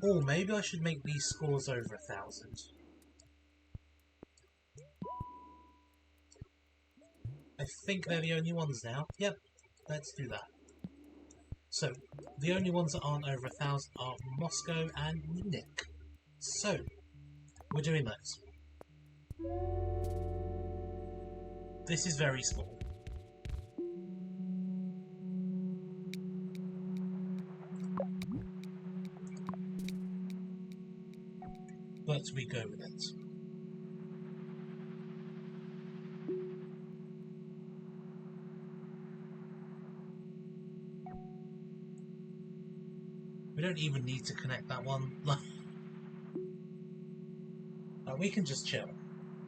Or maybe I should make these scores over 1,000. I think they're the only ones now. Yep, let's do that. So, the only ones that aren't over 1,000 are Moscow and Munich. So, we're doing those. This is very small. But we go with it. We don't even need to connect that one. We can just chill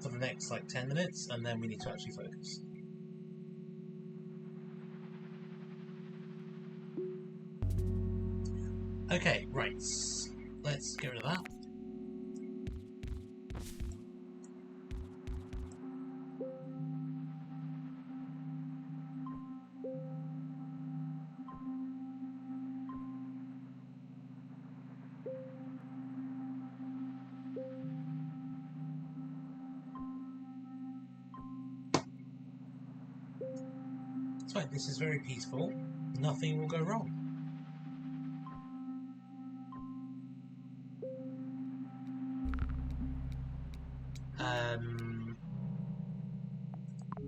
for the next like 10 minutes and then we need to actually focus. Okay, right. Let's get rid of that. That's right, this is very peaceful. Nothing will go wrong.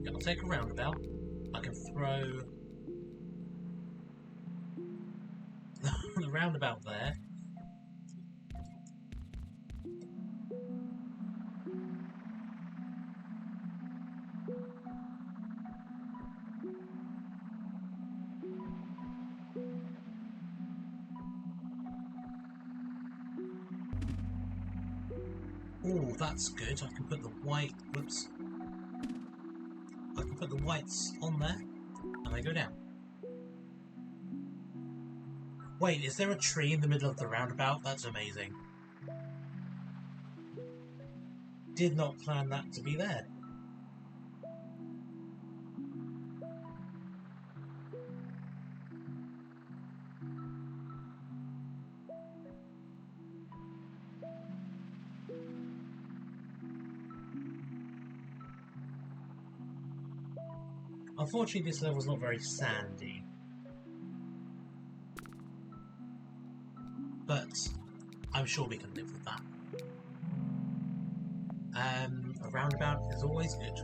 I'll take a roundabout. I can throw the roundabout there. Oh, that's good. I can put the white. Whoops. I can put the whites on there, and they go down. Wait, is there a tree in the middle of the roundabout? That's amazing. Did not plan that to be there. Unfortunately, this level's not very sandy. But I'm sure we can live with that. A roundabout is always good.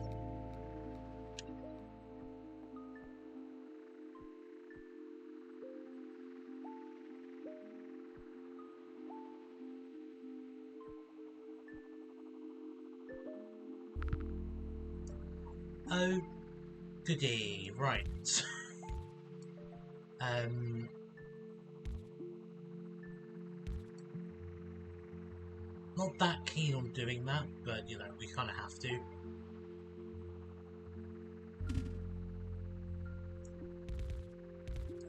Oh, goody, right. Not that keen on doing that, but you know, we kind of have to.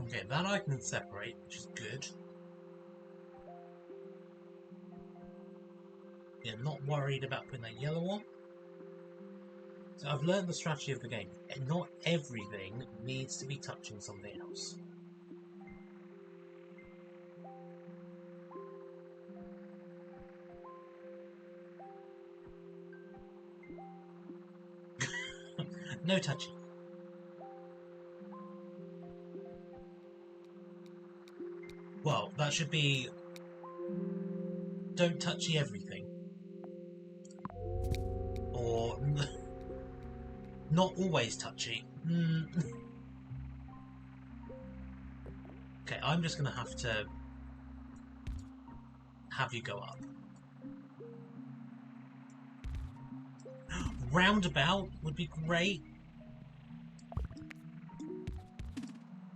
Okay, that I can separate, which is good. Yeah, not worried about putting that yellow on. So I've learned the strategy of the game. Not everything needs to be touching something else. No touching. Well, that should be... Don't touchy everything. Or... Not always touchy. Okay, I'm just gonna have to... have you go up. Roundabout would be great.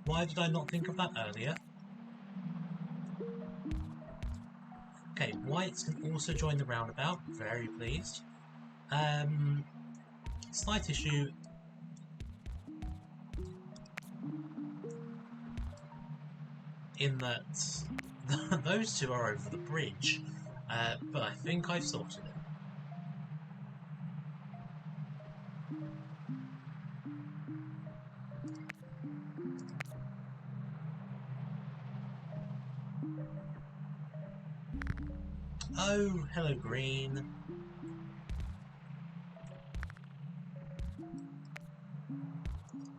Why did I not think of that earlier? Okay, whites can also join the roundabout. Very pleased. Slight issue. In that those two are over the bridge, but I think I've sorted it. Oh, hello, Green.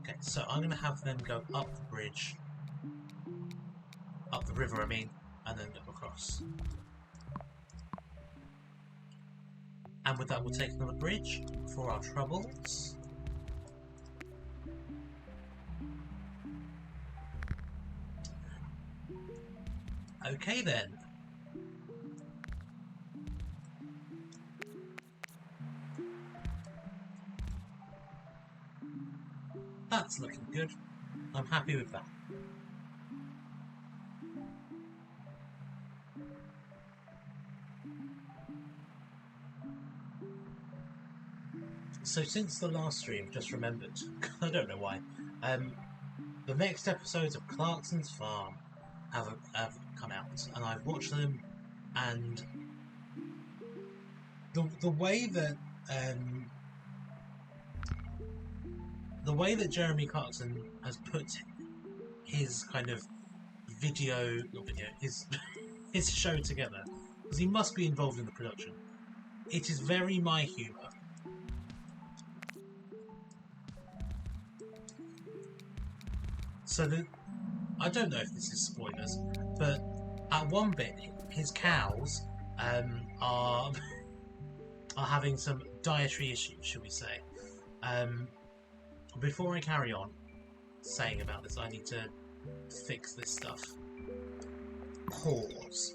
Okay, so I'm going to have them go up the bridge. Up the river, I mean, and then go across. And with that, we'll take another bridge for our troubles. Okay then. That's looking good. I'm happy with that. So since the last stream, just remembered, I don't know why, the next episodes of Clarkson's Farm have come out, and I've watched them, and the way that Jeremy Clarkson has put his kind of his show together, because he must be involved in the production. It is very my humour. So I don't know if this is spoilers, but at one bit his cows are having some dietary issues, should we say. Before I carry on saying about this, I need to fix this stuff. Pause.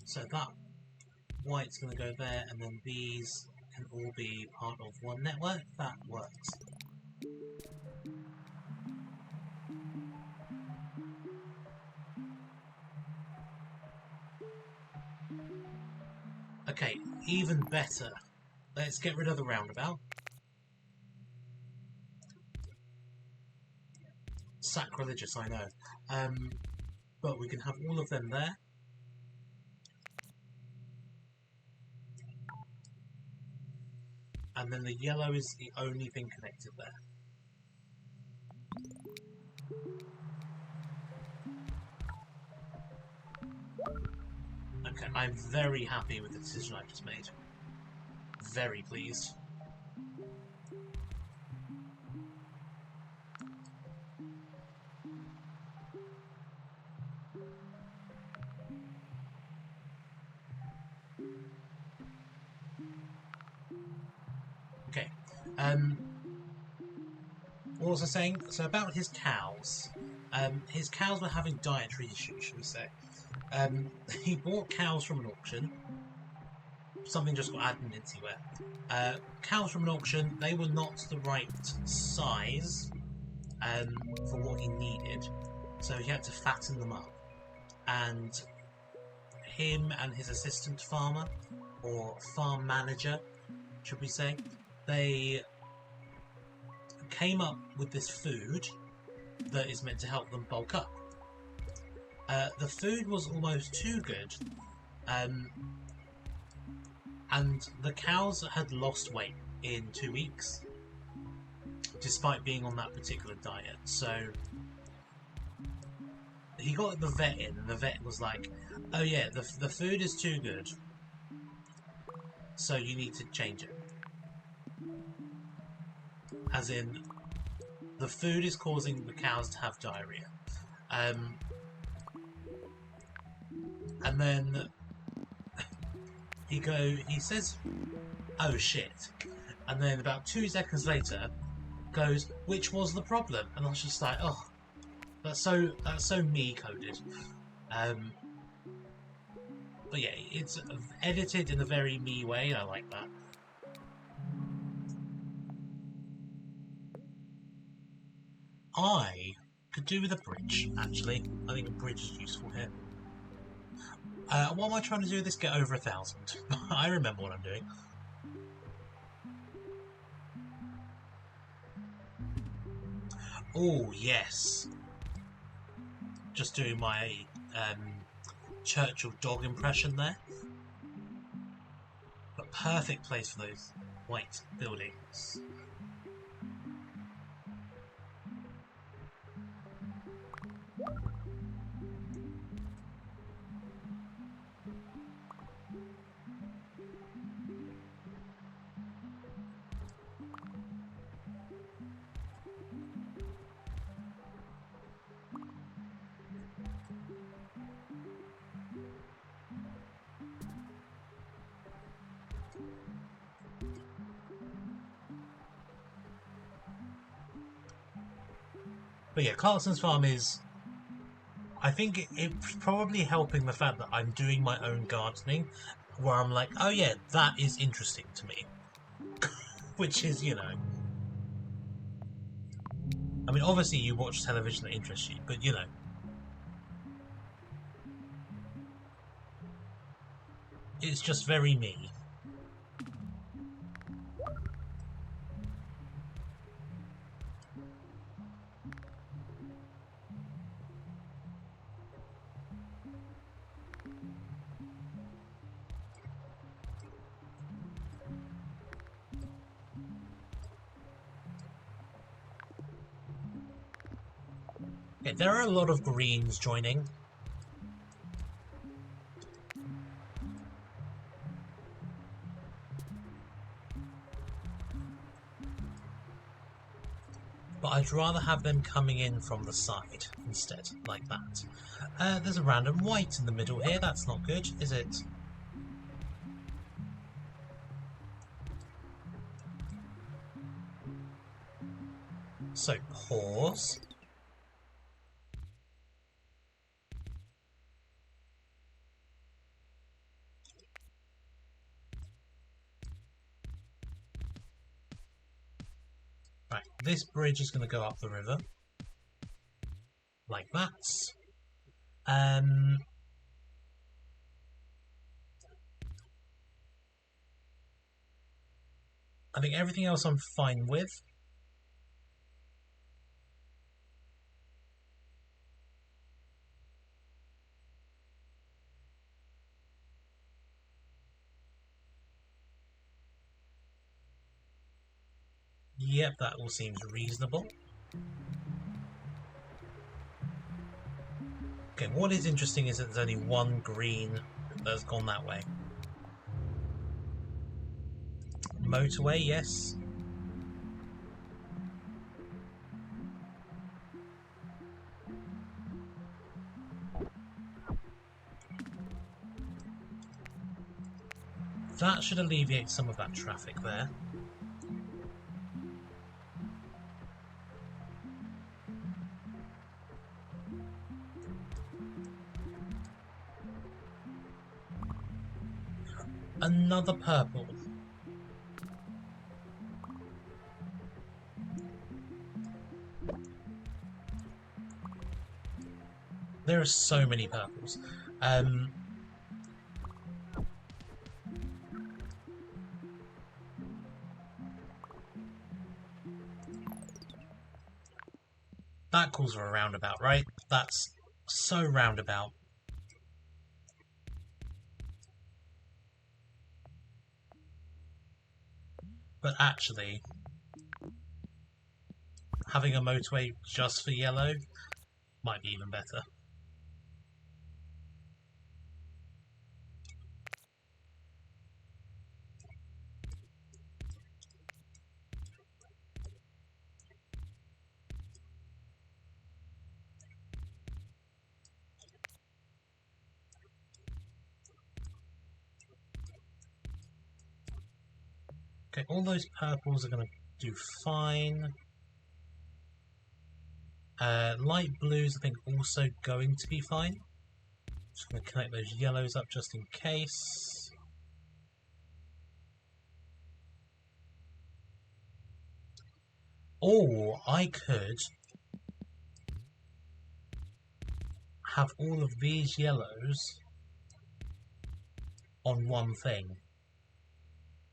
So that white's going to go there, and then these can all be part of one network. That works. Okay, even better. Let's get rid of the roundabout. Sacrilegious, I know. But we can have all of them there. And then the yellow is the only thing connected there. Okay, I'm very happy with the decision I've just made. Very pleased. Okay. What was I saying? So about his cows. His cows were having dietary issues, should we say. He bought cows from an auction. Something just got added into it. Cows from an auction, they were not the right size for what he needed, so he had to fatten them up. And him and his assistant farmer, or farm manager, should we say, they came up with this food that is meant to help them bulk up. The food was almost too good, and the cows had lost weight in 2 weeks, despite being on that particular diet. So he got the vet in, and the vet was like, oh yeah, the food is too good, so you need to change it. As in, the food is causing the cows to have diarrhea. And then he says, oh shit. And then about 2 seconds later goes, which was the problem? And I was just like, oh, that's so me coded. But yeah, it's edited in a very me way, and I like that. I could do with a bridge, actually. I think a bridge is useful here. What am I trying to do with this? Get over 1,000. I remember what I'm doing. Oh, yes. Just doing my Churchill dog impression there. But perfect place for those white buildings. But yeah, Clarkson's Farm is... I think it's probably helping the fact that I'm doing my own gardening, where I'm like, oh yeah, that is interesting to me. Which is, you know... I mean, obviously you watch television that interests you, but you know... It's just very me. Yeah, there are a lot of Greens joining. But I'd rather have them coming in from the side instead, like that. There's a random white in the middle here, that's not good, is it? So, pause. Right, this bridge is going to go up the river. Like that. I think everything else I'm fine with. Yep, that all seems reasonable. Okay, what is interesting is that there's only one green that's gone that way. Motorway, yes. That should alleviate some of that traffic there. Another purple. There are so many purples. That calls for a roundabout, right? That's so roundabout. But actually, having a motorway just for yellow might be even better. Okay, all those purples are going to do fine. Light blues, I think, also going to be fine. Just going to connect those yellows up just in case. Or I could have all of these yellows on one thing.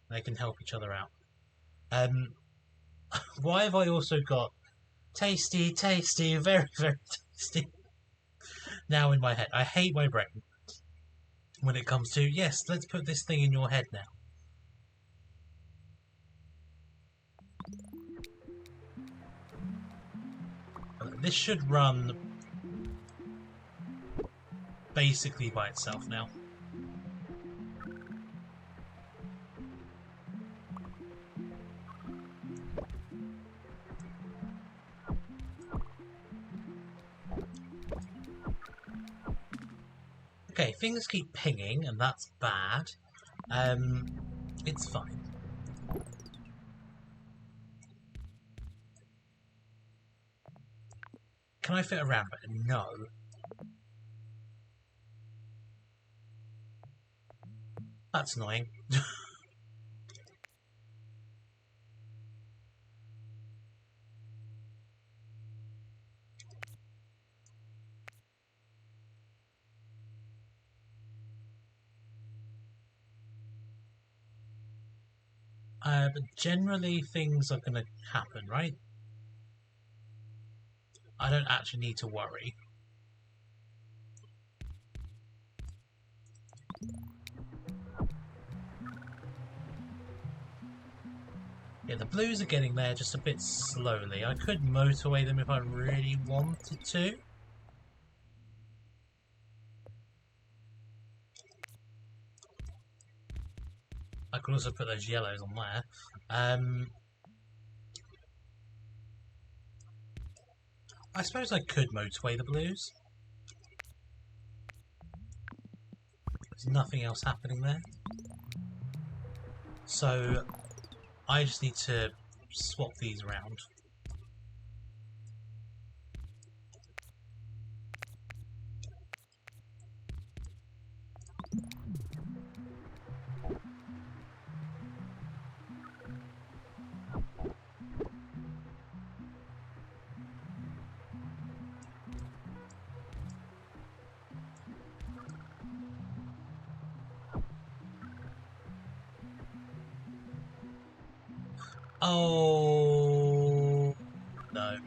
They can help each other out. Why have I also got tasty, tasty, very, very tasty? now in my head. I hate my brain when it comes to, yes, let's put this thing in your head now. This should run basically by itself now. Okay, things keep pinging, and that's bad. It's fine. Can I fit around it? No. That's annoying. But generally things are going to happen, right? I don't actually need to worry. Yeah, the blues are getting there just a bit slowly. I could motorway them if I really wanted to. I could also put those yellows on there. I suppose I could motorway the blues. There's nothing else happening there. So I just need to swap these around. Oh no.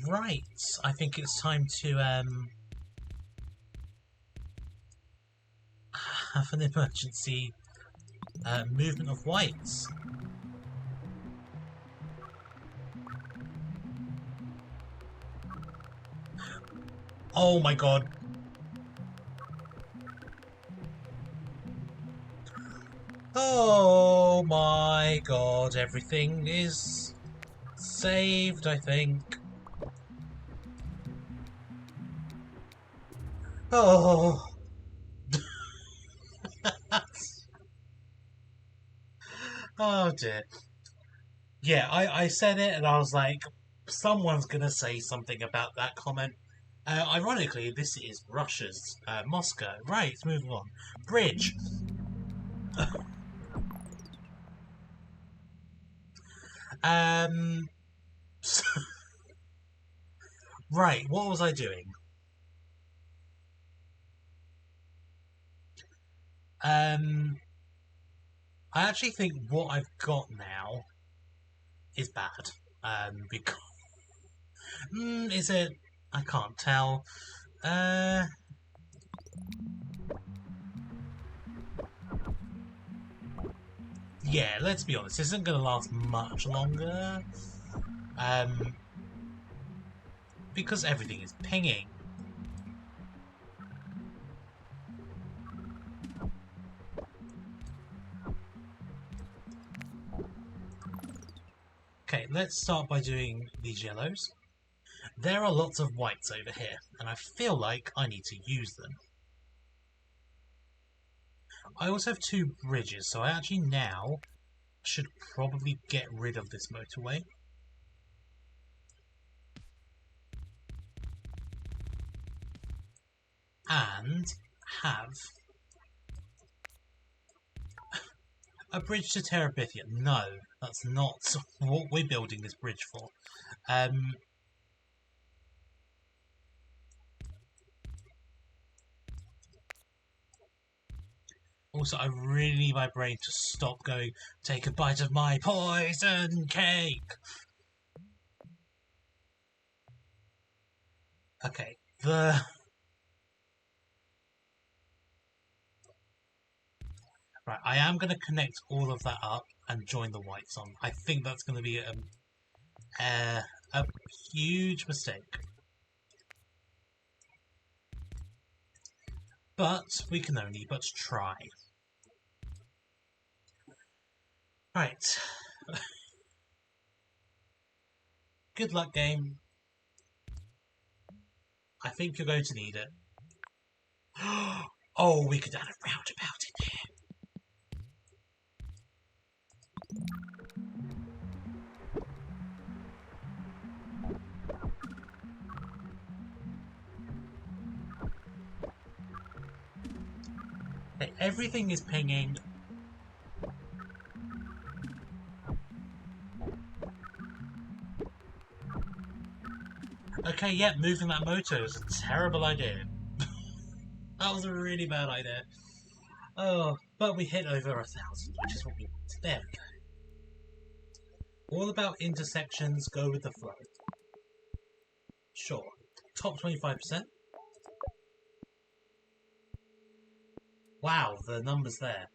Right, I think it's time to have an emergency movement of whites. Oh my god. Oh my god, everything is saved, I think. Oh. Oh dear. Yeah, I said it and I was like, someone's gonna say something about that comment. Ironically, this is Russia's Moscow. Right, moving on. Bridge. um. Right, what was I doing? I actually think what I've got now is bad. Because is it? I can't tell. Yeah, let's be honest. This isn't going to last much longer. Because everything is pinging. Okay, let's start by doing these yellows. There are lots of whites over here, and I feel like I need to use them. I also have two bridges, so I actually now should probably get rid of this motorway. And have a bridge to Terabithia. No, that's not what we're building this bridge for. Also, I really need my brain to stop going, take a bite of my poison cake! Okay, Right, I am going to connect all of that up and join the white song. I think that's going to be a huge mistake. But we can only but try. Right. Good luck, game. I think you're going to need it. Oh, we could add a roundabout in here. Okay, everything is pinging. Okay, yeah, moving that motor is a terrible idea. That was a really bad idea. Oh, but we hit over 1,000, which is what we want. There we go. All about intersections, go with the flow. Sure. Top 25%. Wow, the numbers there.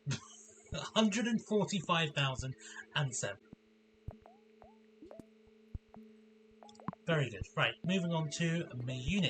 145,007. Very good. Right, moving on to Munich.